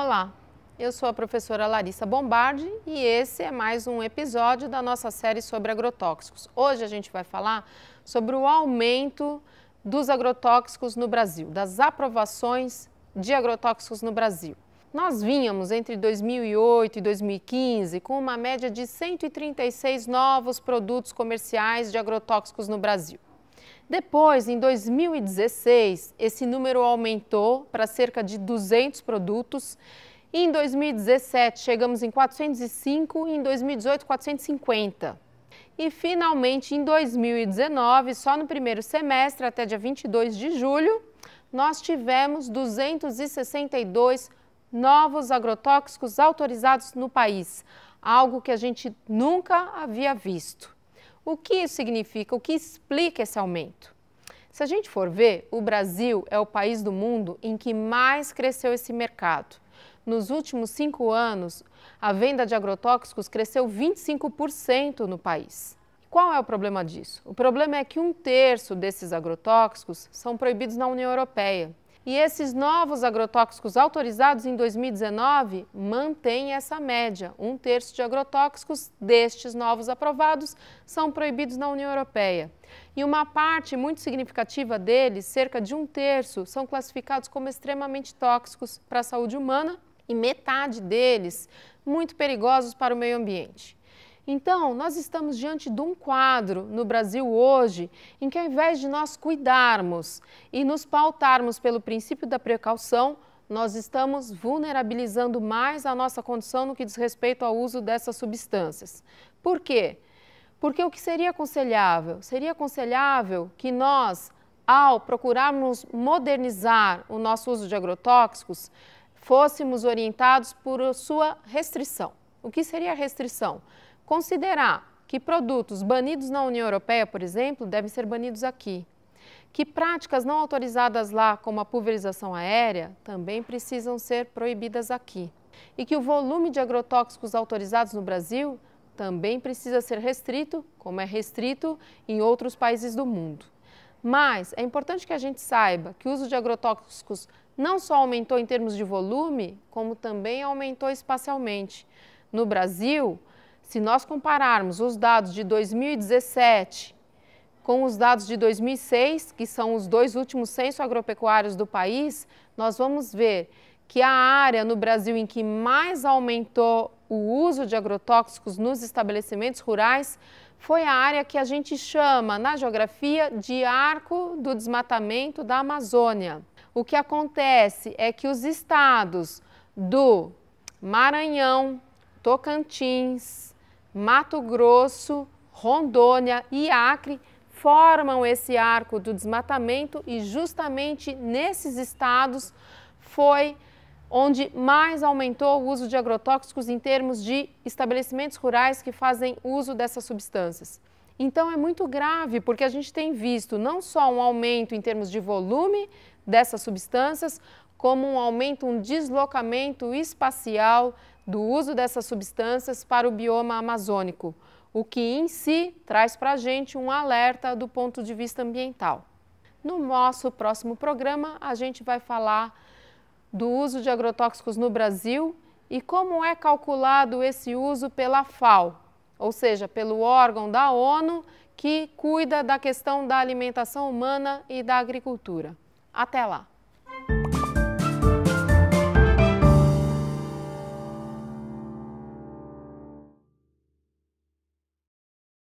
Olá, eu sou a professora Larissa Bombardi e esse é mais um episódio da nossa série sobre agrotóxicos. Hoje a gente vai falar sobre o aumento dos agrotóxicos no Brasil, das aprovações de agrotóxicos no Brasil. Nós vínhamos entre 2008 e 2015 com uma média de 136 novos produtos comerciais de agrotóxicos no Brasil. Depois, em 2016, esse número aumentou para cerca de 200 produtos. Em 2017, chegamos em 405 e em 2018, 450. E, finalmente, em 2019, só no primeiro semestre, até dia 22 de julho, nós tivemos 262 novos agrotóxicos autorizados no país, algo que a gente nunca havia visto. O que isso significa? O que explica esse aumento? Se a gente for ver, o Brasil é o país do mundo em que mais cresceu esse mercado. Nos últimos 5 anos, a venda de agrotóxicos cresceu 25% no país. Qual é o problema disso? O problema é que 1/3 desses agrotóxicos são proibidos na União Europeia. E esses novos agrotóxicos autorizados em 2019 mantêm essa média. 1/3 de agrotóxicos destes novos aprovados são proibidos na União Europeia. E uma parte muito significativa deles, cerca de 1/3, são classificados como extremamente tóxicos para a saúde humana e metade deles muito perigosos para o meio ambiente. Então, nós estamos diante de um quadro no Brasil hoje em que, ao invés de nós cuidarmos e nos pautarmos pelo princípio da precaução, nós estamos vulnerabilizando mais a nossa condição no que diz respeito ao uso dessas substâncias. Por quê? Porque o que seria aconselhável? Seria aconselhável que nós, ao procurarmos modernizar o nosso uso de agrotóxicos, fôssemos orientados por sua restrição. O que seria a restrição? Considerar que produtos banidos na União Europeia, por exemplo, devem ser banidos aqui. Que práticas não autorizadas lá, como a pulverização aérea, também precisam ser proibidas aqui. E que o volume de agrotóxicos autorizados no Brasil também precisa ser restrito, como é restrito em outros países do mundo. Mas é importante que a gente saiba que o uso de agrotóxicos não só aumentou em termos de volume, como também aumentou espacialmente. No Brasil, se nós compararmos os dados de 2017 com os dados de 2006, que são os 2 últimos censos agropecuários do país, nós vamos ver que a área no Brasil em que mais aumentou o uso de agrotóxicos nos estabelecimentos rurais foi a área que a gente chama, na geografia, de Arco do Desmatamento da Amazônia. O que acontece é que os estados do Maranhão, Tocantins, Mato Grosso, Rondônia e Acre formam esse arco do desmatamento e justamente nesses estados foi onde mais aumentou o uso de agrotóxicos em termos de estabelecimentos rurais que fazem uso dessas substâncias. Então é muito grave porque a gente tem visto não só um aumento em termos de volume dessas substâncias, como um aumento, um deslocamento espacial do uso dessas substâncias para o bioma amazônico, o que em si traz para a gente um alerta do ponto de vista ambiental. No nosso próximo programa, a gente vai falar do uso de agrotóxicos no Brasil e como é calculado esse uso pela FAO, ou seja, pelo órgão da ONU que cuida da questão da alimentação humana e da agricultura. Até lá!